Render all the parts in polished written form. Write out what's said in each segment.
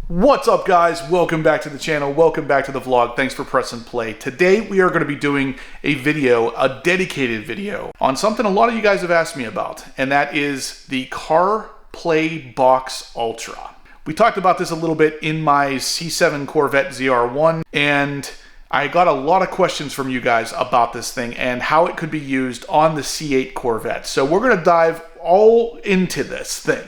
What's up, guys? Welcome back to the channel. Welcome back to the vlog. Thanks for pressing play. Today we are going to be doing a video, a dedicated video on something a lot of you guys have asked me about, and that is the CarPlay Box Ultra. We talked about this a little bit in my C7 Corvette ZR1, and I got a lot of questions from you guys about this thing and how it could be used on the C8 Corvette. So we're going to dive all into this thing,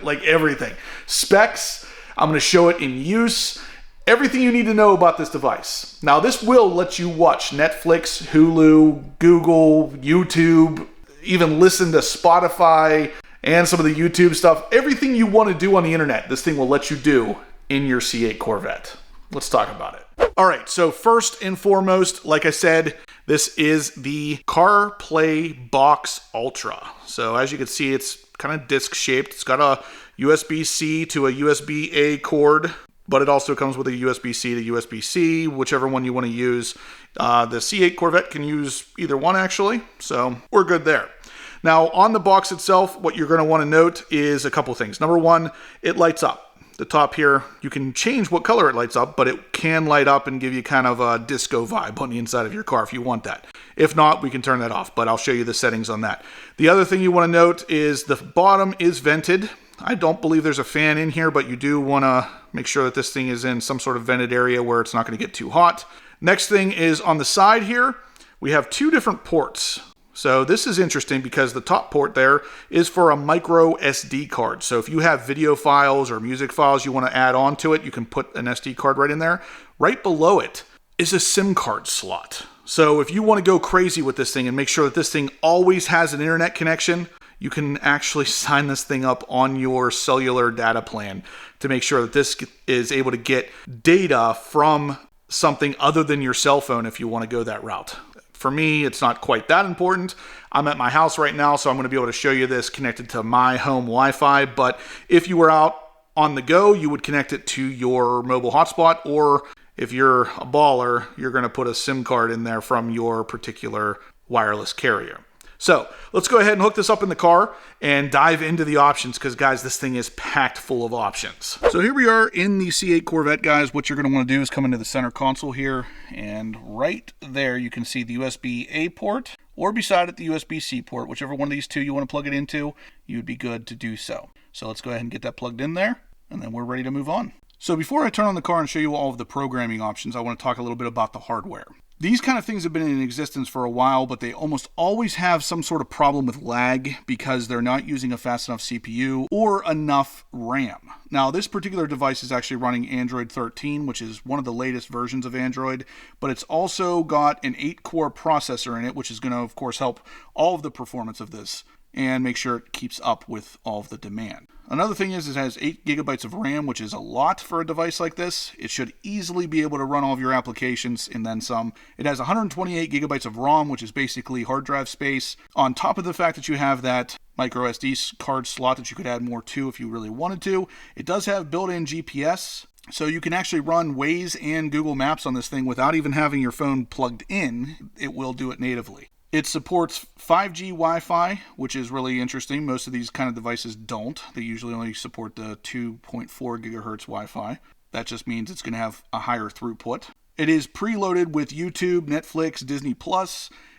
like everything. Specs, I'm going to show it in use, everything you need to know about this device. Now, this will let you watch Netflix, Hulu, Google, YouTube, even listen to Spotify and some of the YouTube stuff. Everything you want to do on the internet, this thing will let you do in your C8 Corvette. Let's talk about it. All right, so first and foremost, like I said, this is the CarPlay Box Ultra. So as you can see, it's kind of disc shaped. It's got a USB-C to a USB-A cord, but it also comes with a USB-C to USB-C, whichever one you want to use. The C8 Corvette can use either one, actually, so we're good there. Now, on the box itself, what you're going to want to note is a couple things. Number one, it lights up. The top here, you can change what color it lights up, but it can light up and give you kind of a disco vibe on the inside of your car if you want that. If not, we can turn that off, but I'll show you the settings on that. The other thing you want to note is the bottom is vented. I don't believe there's a fan in here, but you do want to make sure that this thing is in some sort of vented area where it's not going to get too hot. Next thing is on the side here, we have two different ports. So this is interesting because the top port there is for a micro SD card. So if you have video files or music files you want to add on to it, you can put an SD card right in there. Right below it is a SIM card slot. So if you want to go crazy with this thing and make sure that this thing always has an internet connection, you can actually sign this thing up on your cellular data plan to make sure that this is able to get data from something other than your cell phone if you want to go that route. For me, it's not quite that important. I'm at my house right now, so I'm going to be able to show you this connected to my home Wi-Fi. But if you were out on the go, you would connect it to your mobile hotspot, or if you're a baller, you're going to put a SIM card in there from your particular wireless carrier. So let's go ahead and hook this up in the car and dive into the options because, guys, this thing is packed full of options. So here we are in the C8 Corvette, guys. What you're going to want to do is come into the center console here, and right there you can see the USB-A port, or beside it the USB-C port. Whichever one of these two you want to plug it into, you'd be good to do so. So let's go ahead and get that plugged in there, and then we're ready to move on. So before I turn on the car and show you all of the programming options, I want to talk a little bit about the hardware. These kind of things have been in existence for a while, but they almost always have some sort of problem with lag because they're not using a fast enough CPU or enough RAM. Now, this particular device is actually running Android 13, which is one of the latest versions of Android, but it's also got an 8-core processor in it, which is going to, of course, help all of the performance of this and make sure it keeps up with all of the demand. Another thing is it has 8 gigabytes of RAM, which is a lot for a device like this. It should easily be able to run all of your applications and then some. It has 128 gigabytes of ROM, which is basically hard drive space. On top of the fact that you have that micro SD card slot that you could add more to if you really wanted to, it does have built-in GPS. So you can actually run Waze and Google Maps on this thing without even having your phone plugged in. It will do it natively. It supports 5G Wi-Fi, which is really interesting. Most of these kind of devices don't. They usually only support the 2.4 gigahertz Wi-Fi. That just means it's going to have a higher throughput. It is preloaded with YouTube, Netflix, Disney+,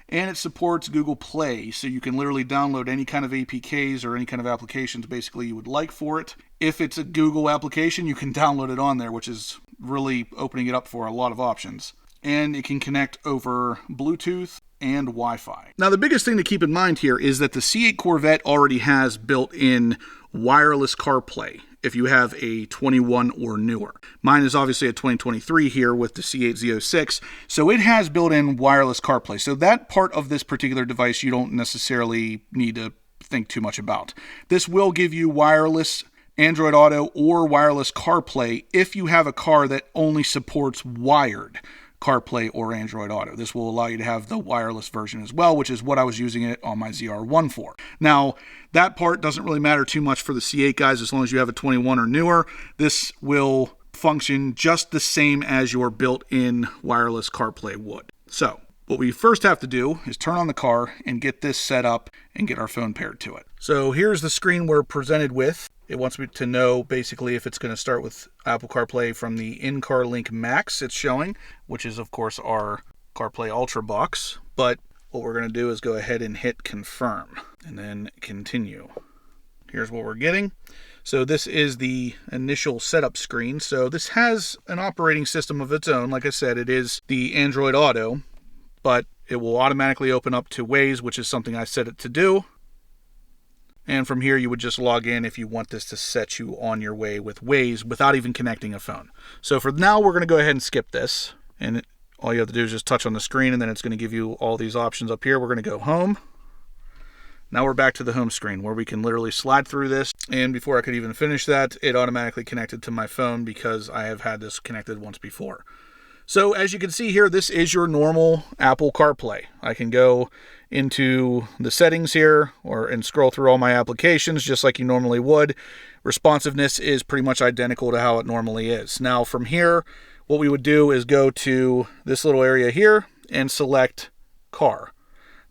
and it supports Google Play, so you can literally download any kind of APKs or any kind of applications basically you would like for it. If it's a Google application, you can download it on there, which is really opening it up for a lot of options. And it can connect over Bluetooth and Wi-Fi. Now, the biggest thing to keep in mind here is that the C8 Corvette already has built-in wireless CarPlay if you have a 21 or newer. Mine is obviously a 2023 here with the C8 Z06, so it has built-in wireless CarPlay. So that part of this particular device you don't necessarily need to think too much about. This will give you wireless Android Auto or wireless CarPlay if you have a car that only supports wired CarPlay or Android Auto. This will allow you to have the wireless version as well, which is what I was using it on my ZR1 for. Now, that part doesn't really matter too much for the C8 guys as long as you have a 21 or newer. This will function just the same as your built-in wireless CarPlay would. So, what we first have to do is turn on the car and get this set up and get our phone paired to it. So here's the screen we're presented with. It wants me to know basically if it's going to start with Apple CarPlay from the in-car link max it's showing, which is of course our CarPlay Ultra box. But what we're going to do is go ahead and hit confirm and then continue. Here's what we're getting. So this is the initial setup screen. So this has an operating system of its own. Like I said, it is the Android Auto, but it will automatically open up to Waze, which is something I set it to do. And from here, you would just log in if you want this to set you on your way with Waze without even connecting a phone. So for now, we're going to go ahead and skip this. And all you have to do is just touch on the screen, and then it's going to give you all these options up here. We're going to go home. Now we're back to the home screen where we can literally slide through this. And before I could even finish that, it automatically connected to my phone because I have had this connected once before. So as you can see here, this is your normal Apple CarPlay. I can go into the settings here and scroll through all my applications just like you normally would. Responsiveness is pretty much identical to how it normally is. Now from here, what we would do is go to this little area here and select car.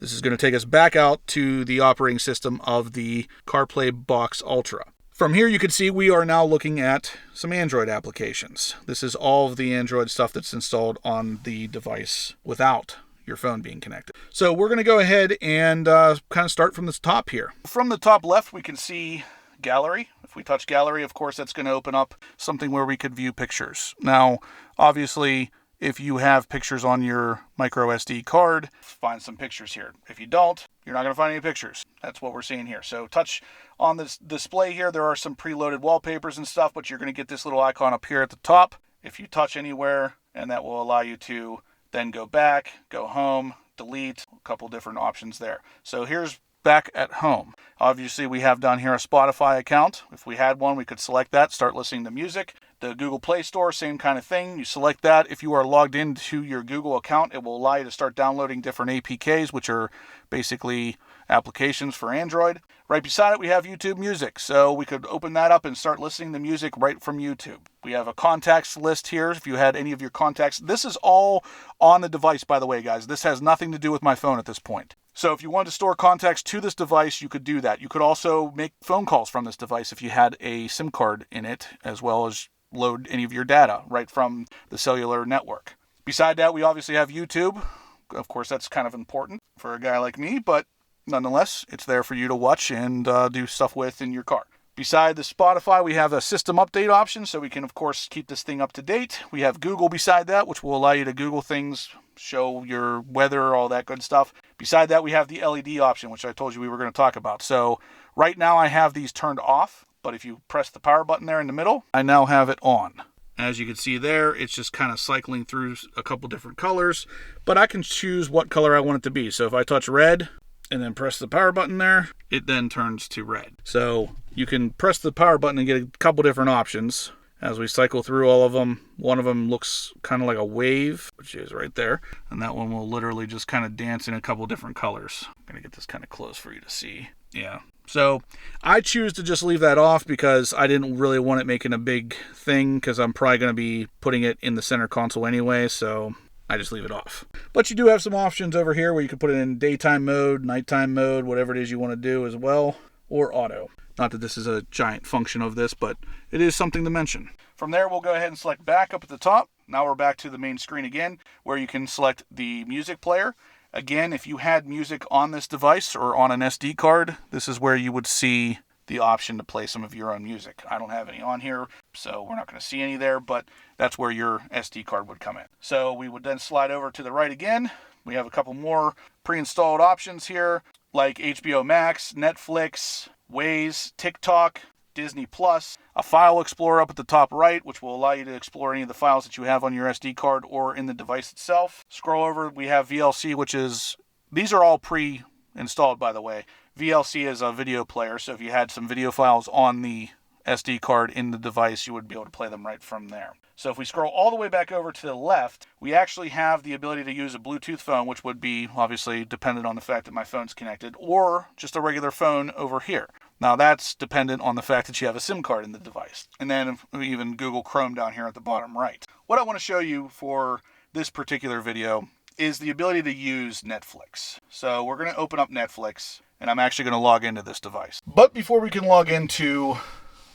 This is going to take us back out to the operating system of the CarPlay Box Ultra. From here, you can see we are now looking at some Android applications. This is all of the Android stuff that's installed on the device without your phone being connected. So we're going to go ahead and kind of start from the top here. From the top left, we can see gallery. If we touch gallery, of course, that's going to open up something where we could view pictures. Now, obviously, if you have pictures on your micro SD card, find some pictures here. If you don't, you're not going to find any pictures. That's what we're seeing here. So touch on this display here. There are some preloaded wallpapers and stuff, but you're going to get this little icon up here at the top. If you touch anywhere, and that will allow you to then go back, go home, delete, a couple different options there. So here's back at home. Obviously, we have down here a Spotify account. If we had one, we could select that, start listening to music. The Google Play Store, same kind of thing. You select that. If you are logged into your Google account, it will allow you to start downloading different APKs, which are basically applications for Android. Right beside it, we have YouTube Music. So we could open that up and start listening to music right from YouTube. We have a contacts list here. If you had any of your contacts, this is all on the device, by the way, guys. This has nothing to do with my phone at this point. So if you wanted to store contacts to this device, you could do that. You could also make phone calls from this device if you had a SIM card in it, as well as load any of your data right from the cellular network. Beside that, we obviously have YouTube. Of course, that's kind of important for a guy like me, but nonetheless, it's there for you to watch and do stuff with in your car. Beside the Spotify, we have a system update option, so we can, of course, keep this thing up to date. We have Google beside that, which will allow you to Google things, show your weather, all that good stuff. Beside that, we have the LED option, which I told you we were going to talk about. So right now I have these turned off, but if you press the power button there in the middle, I now have it on. As you can see there, it's just kind of cycling through a couple different colors, but I can choose what color I want it to be. So if I touch red and then press the power button there, it then turns to red. So you can press the power button and get a couple different options. As we cycle through all of them, one of them looks kind of like a wave, which is right there. And that one will literally just kind of dance in a couple different colors. I'm going to get this kind of close for you to see. Yeah. So I choose to just leave that off because I didn't really want it making a big thing because I'm probably going to be putting it in the center console anyway. So I just leave it off. But you do have some options over here where you can put it in daytime mode, nighttime mode, whatever it is you want to do as well, or auto. Not that this is a giant function of this, but it is something to mention. From there, we'll go ahead and select back up at the top. Now we're back to the main screen again, where you can select the music player. Again, if you had music on this device or on an SD card, this is where you would see the option to play some of your own music. I don't have any on here, so we're not going to see any there, but that's where your SD card would come in. So we would then slide over to the right again. We have a couple more pre-installed options here, like HBO Max, Netflix, Waze, TikTok, Disney Plus, a file explorer up at the top right, which will allow you to explore any of the files that you have on your SD card or in the device itself. Scroll over, we have VLC, which is, these are all pre-installed, by the way. VLC is a video player, so if you had some video files on the SD card in the device, you would be able to play them right from there. So if we scroll all the way back over to the left, we actually have the ability to use a Bluetooth phone, which would be obviously dependent on the fact that my phone's connected, or just a regular phone over here. Now that's dependent on the fact that you have a SIM card in the device. And then even Google Chrome down here at the bottom right. What I want to show you for this particular video is the ability to use Netflix. So we're going to open up Netflix, and I'm actually going to log into this device. But before we can log into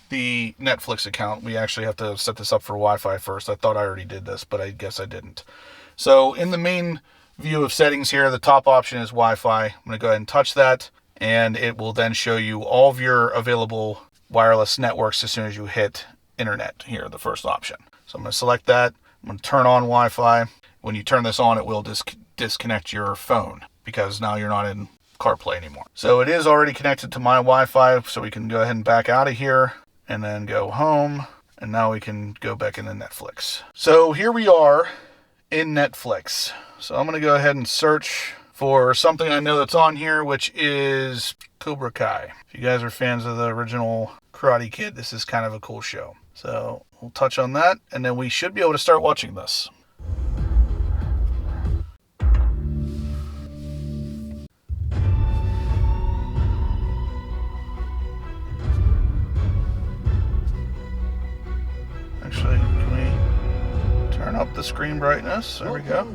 the Netflix account, we actually have to set this up for Wi-Fi first. I thought I already did this, but I guess I didn't. So in the main view of settings here, the top option is Wi-Fi. I'm going to go ahead and touch that, and it will then show you all of your available wireless networks as soon as you hit internet here, the first option. So I'm going to select that. I'm going to turn on Wi-Fi. When you turn this on, it will disconnect your phone because now you're not in CarPlay anymore. So it is already connected to my Wi-Fi, so we can go ahead and back out of here and then go home. And now we can go back into Netflix. So here we are in Netflix. So I'm going to go ahead and search for something I know that's on here, which is Cobra Kai. If you guys are fans of the original Karate Kid, this is kind of a cool show. So we'll touch on that, and then we should be able to start watching this. Actually, can we turn up the screen brightness? There we go.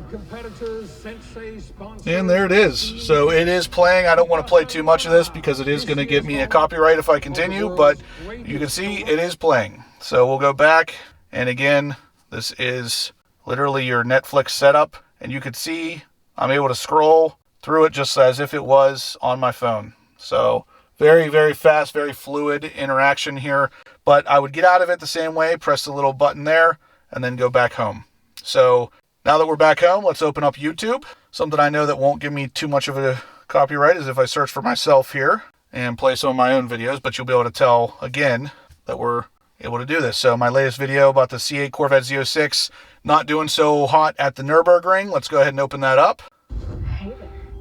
And there it is. So it is playing. I don't want to play too much of this because it is going to give me a copyright if I continue, but you can see it is playing. So we'll go back, and again, this is literally your Netflix setup, and you can see I'm able to scroll through it just as if it was on my phone. So very, very fast, very fluid interaction here. But I would get out of it the same way, press the little button there, and then go back home. So now that we're back home, let's open up YouTube. Something I know that won't give me too much of a copyright is if I search for myself here and play some of my own videos, but you'll be able to tell, again, that we're able to do this. So my latest video about the C8 Corvette Z06 not doing so hot at the Nürburgring. Let's go ahead and open that up.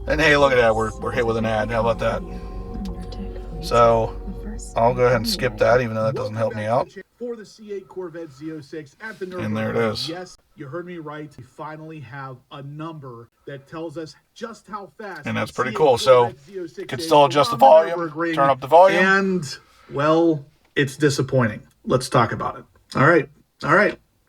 And hey, look at that. We're hit with an ad. How about that? So I'll go ahead and skip that, even though that doesn't help me out. For the C8 Corvette Z06 at the Nürburgring. And there it is. Yes, you heard me right. We finally have a number that tells us just how fast. And that's pretty cool. So you can still adjust the volume, turn up the volume. And, well, it's disappointing. Let's talk about it. All right.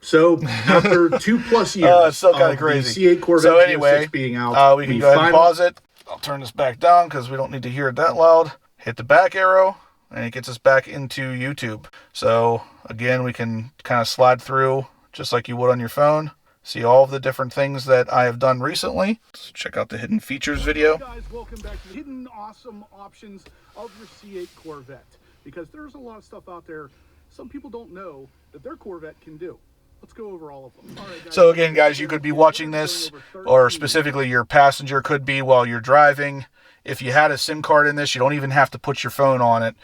So after 2+ years it's still kind of crazy. The C8 Corvette so anyway, Z06 being out, we can go ahead and pause it. I'll turn this back down because we don't need to hear it that loud. Hit the back arrow, and it gets us back into YouTube. So again, we can kind of slide through just like you would on your phone. See all of the different things that I have done recently. Let's check out the hidden features video. Hey guys, welcome back to the hidden awesome options of your C8 Corvette. Because there's a lot of stuff out there some people don't know that their Corvette can do. Let's go over all of them. All right, guys. So again, guys, you could be watching this, or specifically your passenger could be while you're driving. If you had a SIM card in this, you don't even have to put your phone on it.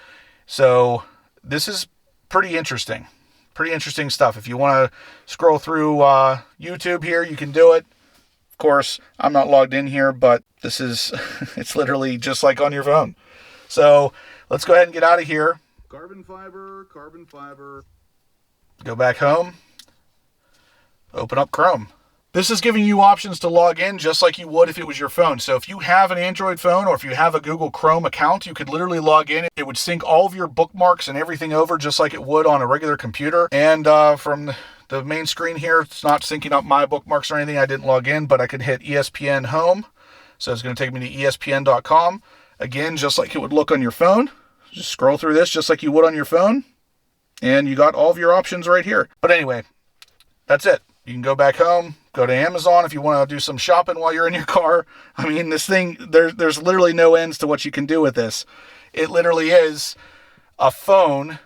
So this is pretty interesting. Pretty interesting stuff. If you want to scroll through YouTube here, you can do it. Of course, I'm not logged in here, but this is, it's literally just like on your phone. So let's go ahead and get out of here. Carbon fiber. Go back home. Open up Chrome. This is giving you options to log in just like you would if it was your phone. So if you have an Android phone or if you have a Google Chrome account, you could literally log in. It would sync all of your bookmarks and everything over just like it would on a regular computer. And from the main screen here, it's not syncing up my bookmarks or anything. I didn't log in, but I could hit ESPN home. So it's going to take me to ESPN.com. Again, just like it would look on your phone. Just scroll through this just like you would on your phone. And you got all of your options right here. But anyway, that's it. You can go back home, go to Amazon if you want to do some shopping while you're in your car. I mean, this thing, there's literally no ends to what you can do with this. It literally is a phone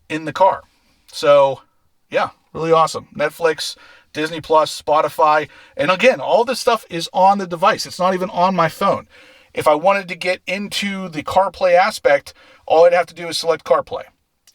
in the car. So, yeah, really awesome. Netflix, Disney Plus, Spotify. And again, all this stuff is on the device. It's not even on my phone. If I wanted to get into the CarPlay aspect, all I'd have to do is select CarPlay.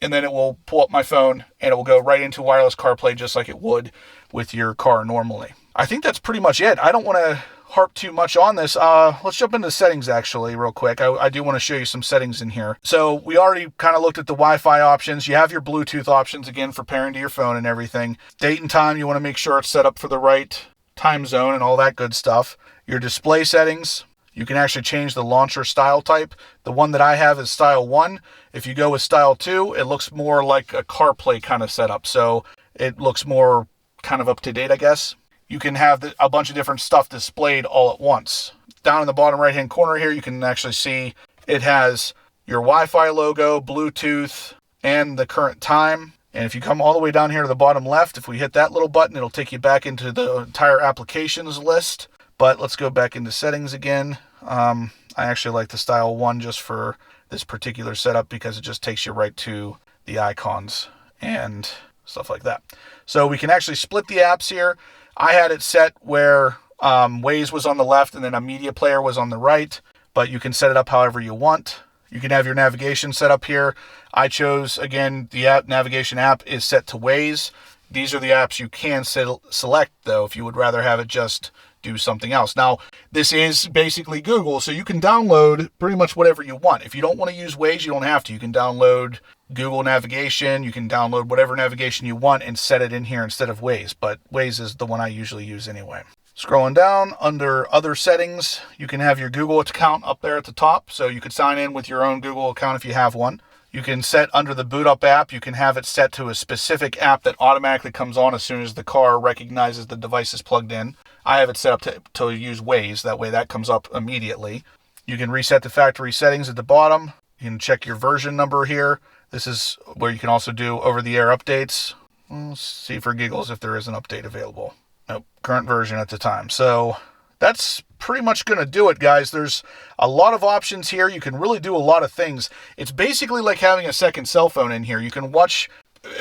And then it will pull up my phone and it will go right into wireless CarPlay just like it would with your car normally. I think that's pretty much it. I don't want to harp too much on this. Let's jump into settings actually real quick. I do want to show you some settings in here. So we already kind of looked at the Wi-Fi options. You have your Bluetooth options again for pairing to your phone and everything. Date and time, you want to make sure it's set up for the right time zone and all that good stuff. Your display settings. You can actually change the launcher style type. The one that I have is style 1. If you go with style 2, it looks more like a CarPlay kind of setup. So it looks more kind of up to date, I guess. You can have a bunch of different stuff displayed all at once. Down in the bottom right hand corner here, you can actually see it has your Wi-Fi logo, Bluetooth, and the current time. And if you come all the way down here to the bottom left, if we hit that little button, it'll take you back into the entire applications list. But let's go back into settings again. I actually like the style 1 just for this particular setup because it just takes you right to the icons and stuff like that. So we can actually split the apps here. I had it set where Waze was on the left and then a media player was on the right, but you can set it up however you want. You can have your navigation set up here. I chose, again, the navigation app is set to Waze. These are the apps you can select, though, if you would rather have it just do something else. Now, this is basically Google, so you can download pretty much whatever you want. If you don't want to use Waze, you don't have to. You can download Google navigation. You can download whatever navigation you want and set it in here instead of Waze, but Waze is the one I usually use anyway. Scrolling down under other settings, you can have your Google account up there at the top, so you could sign in with your own Google account if you have one. You can set under the boot up app, you can have it set to a specific app that automatically comes on as soon as the car recognizes the device is plugged in. I have it set up to use Waze, that way that comes up immediately. You can reset the factory settings at the bottom. You can check your version number here. This is where you can also do over-the-air updates. Let's see for giggles if there is an update available. Nope, current version at the time. So that's pretty much going to do it, guys. There's a lot of options here. You can really do a lot of things. It's basically like having a second cell phone in here. You can watch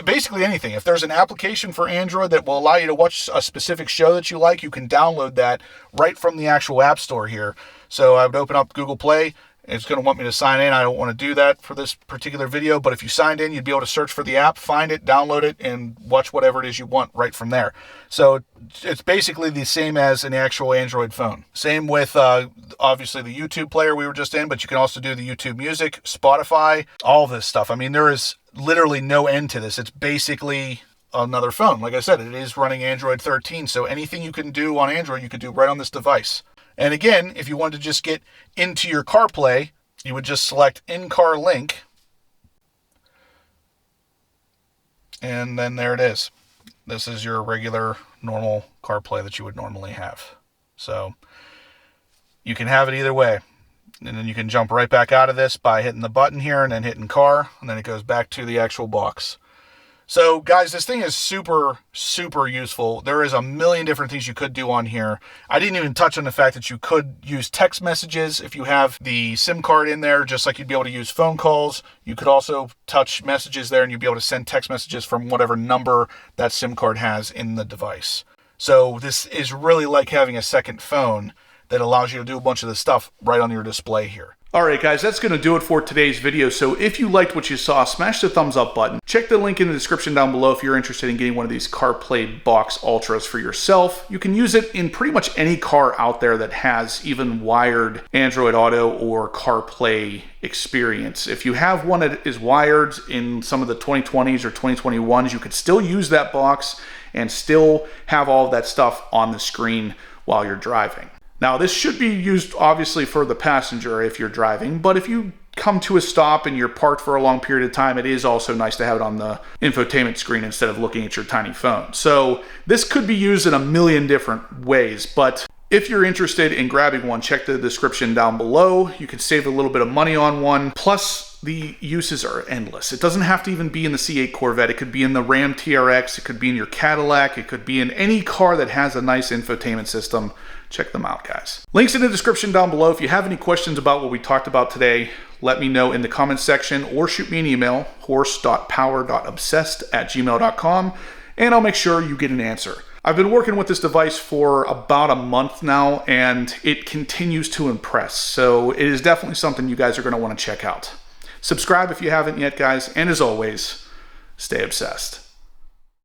basically anything. If there's an application for Android that will allow you to watch a specific show that you like, you can download that right from the actual App Store here. So I would open up Google Play. It's going to want me to sign in. I don't want to do that for this particular video, but if you signed in, you'd be able to search for the app, find it, download it, and watch whatever it is you want right from there. So it's basically the same as an actual Android phone. Same with, obviously, the YouTube player we were just in, but you can also do the YouTube Music, Spotify, all of this stuff. I mean, there is literally no end to this. It's basically another phone. Like I said, it is running Android 13, so anything you can do on Android, you can do right on this device. And again, if you wanted to just get into your CarPlay, you would just select In-Car Link. And then there it is. This is your regular, normal CarPlay that you would normally have. So you can have it either way. And then you can jump right back out of this by hitting the button here and then hitting car. And then it goes back to the actual box. So guys, this thing is super, super useful. There is a million different things you could do on here. I didn't even touch on the fact that you could use text messages if you have the SIM card in there, just like you'd be able to use phone calls. You could also touch messages there and you'd be able to send text messages from whatever number that SIM card has in the device. So this is really like having a second phone that allows you to do a bunch of this stuff right on your display here. Alright guys, that's going to do it for today's video. So if you liked what you saw, smash the thumbs up button. Check the link in the description down below if you're interested in getting one of these CarPlay Box Ultras for yourself. You can use it in pretty much any car out there that has even wired Android Auto or CarPlay experience. If you have one that is wired in some of the 2020s or 2021s, you could still use that box and still have all of that stuff on the screen while you're driving. Now, this should be used obviously for the passenger if you're driving, but if you come to a stop and you're parked for a long period of time, it is also nice to have it on the infotainment screen instead of looking at your tiny phone. So this could be used in a million different ways, but if you're interested in grabbing one, check the description down below. You can save a little bit of money on one. Plus, the uses are endless. It doesn't have to even be in the C8 Corvette. It could be in the Ram TRX. It could be in your Cadillac. It could be in any car that has a nice infotainment system. Check them out, guys. Links in the description down below. If you have any questions about what we talked about today, let me know in the comments section or shoot me an email, horse.power.obsessed@gmail.com, and I'll make sure you get an answer. I've been working with this device for about a month now, and it continues to impress. So it is definitely something you guys are going to want to check out. Subscribe if you haven't yet, guys, and as always, stay obsessed.